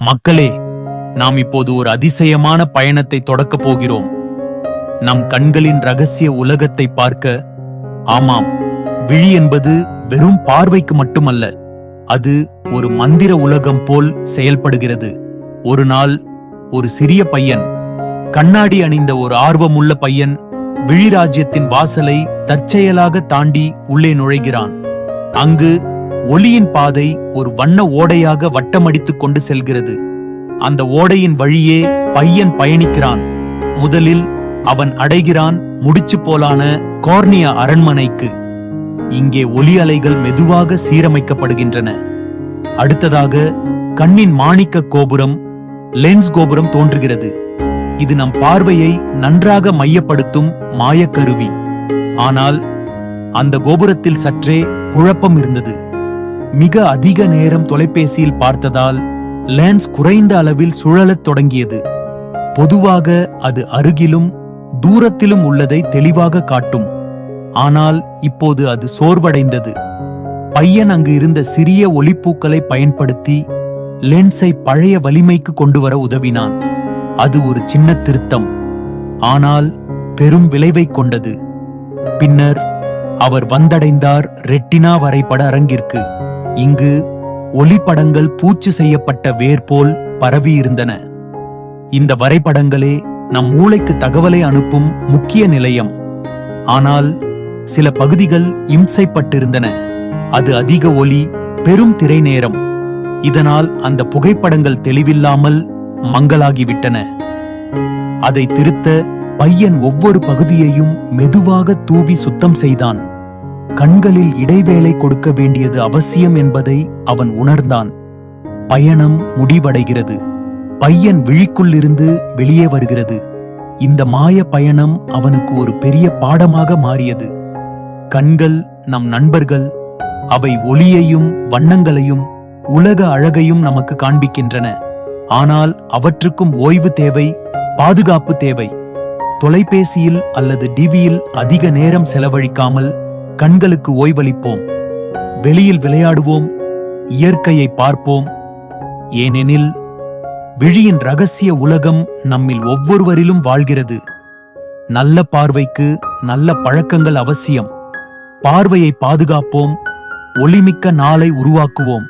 மக்களே, நாம் இப்போது ஒரு அதிசயமான பயணத்தை தொடக்கப் போகிறோம். நம் கண்களின் ரகசிய உலகத்தை பார்க்க. ஆமாம், விழி என்பது வெறும் பார்வைக்கு மட்டுமல்ல, அது ஒரு மந்திர உலகம் போல் செயல்படுகிறது. ஒரு நாள் ஒரு சிறிய பையன், கண்ணாடி அணிந்த ஒரு ஆர்வமுள்ள பையன், விழி ராஜ்யத்தின் வாசலை தற்செயலாக தாண்டி உள்ளே நுழைகிறான். அங்கு ஒளியின் பாதை ஒரு வண்ண ஓடையாக வட்டமடித்துக் கொண்டு செல்கிறது. அந்த ஓடையின் வழியே பையன் பயணிக்கிறான். முதலில் அவன் அடைகிறான் முடிச்சு போலான கார்னியா அரண்மனைக்கு. இங்கே ஒலி அலைகள் மெதுவாக சீரமைக்கப்படுகின்றன. அடுத்ததாக கண்ணின் மாணிக்க கோபுரம், லென்ஸ் கோபுரம் தோன்றுகிறது. இது நம் பார்வையை நன்றாக மையப்படுத்தும் மாயக்கருவி. ஆனால் அந்த கோபுரத்தில் சற்றே குழப்பம் இருந்தது. மிக அதிக நேரம் தொலைபேசியில் பார்த்ததால் லென்ஸ் குறைந்த அளவில் சுழலத் தொடங்கியது. பொதுவாக அது அருகிலும் தூரத்திலும் உள்ளதை தெளிவாக காட்டும். ஆனால் இப்போது அது சோர்வடைந்தது. பையன் அங்கு இருந்த சிறிய ஒளிப்பூக்களை பயன்படுத்தி லென்ஸை பழைய வலிமைக்கு கொண்டு வர உதவினான். அது ஒரு சின்ன திருத்தம், ஆனால் பெரும் விளைவை கொண்டது. பின்னர் அவர் வந்தடைந்தார் ரெட்டினா வரைபட அரங்கிற்கு. இங்கு ஒளிப்படங்கள் பூச்சு செய்யப்பட்ட வேர் போல் பரவியிருந்தன. இந்த வரைபடங்களே நம் மூளைக்கு தகவலை அனுப்பும் முக்கிய நிலையம். ஆனால் சில பகுதிகள் இம்சைப்பட்டிருந்தன. அது அதிக ஒலி, பெரும் திரை நேரம். இதனால் அந்த புகைப்படங்கள் தெளிவில்லாமல் மங்கலாகிவிட்டன. அதை திருத்த பையன் ஒவ்வொரு பகுதியையும் மெதுவாக தூவி சுத்தம் செய்தான். கண்களில் இடைவேளை கொடுக்க வேண்டியது அவசியம் என்பதை அவன் உணர்ந்தான். பயணம் முடிவடைகிறது. பையன் விழிக்குள்ளிருந்து வெளியே வருகிறது. இந்த மாய பயணம் அவனுக்கு ஒரு பெரிய பாடமாக மாறியது. கண்கள் நம் நண்பர்கள். அவை ஒளியையும் வண்ணங்களையும் உலக அழகையும் நமக்கு காண்பிக்கின்றன. ஆனால் அவற்றுக்கும் ஓய்வு தேவை, பாதுகாப்பு தேவை. தொலைபேசியில் அல்லது டிவியில் அதிக நேரம் செலவழிக்காமல் கண்களுக்கு ஓய்வளிப்போம். வெளியில் விளையாடுவோம், இயற்கையை பார்ப்போம். ஏனெனில் விழியின் ரகசிய உலகம் நம்மில் ஒவ்வொருவரிலும் வாழ்கிறது. நல்ல பார்வைக்கு நல்ல பழக்கங்கள் அவசியம். பார்வையை பாதுகாப்போம், ஒளிமிக்க நாளை உருவாக்குவோம்.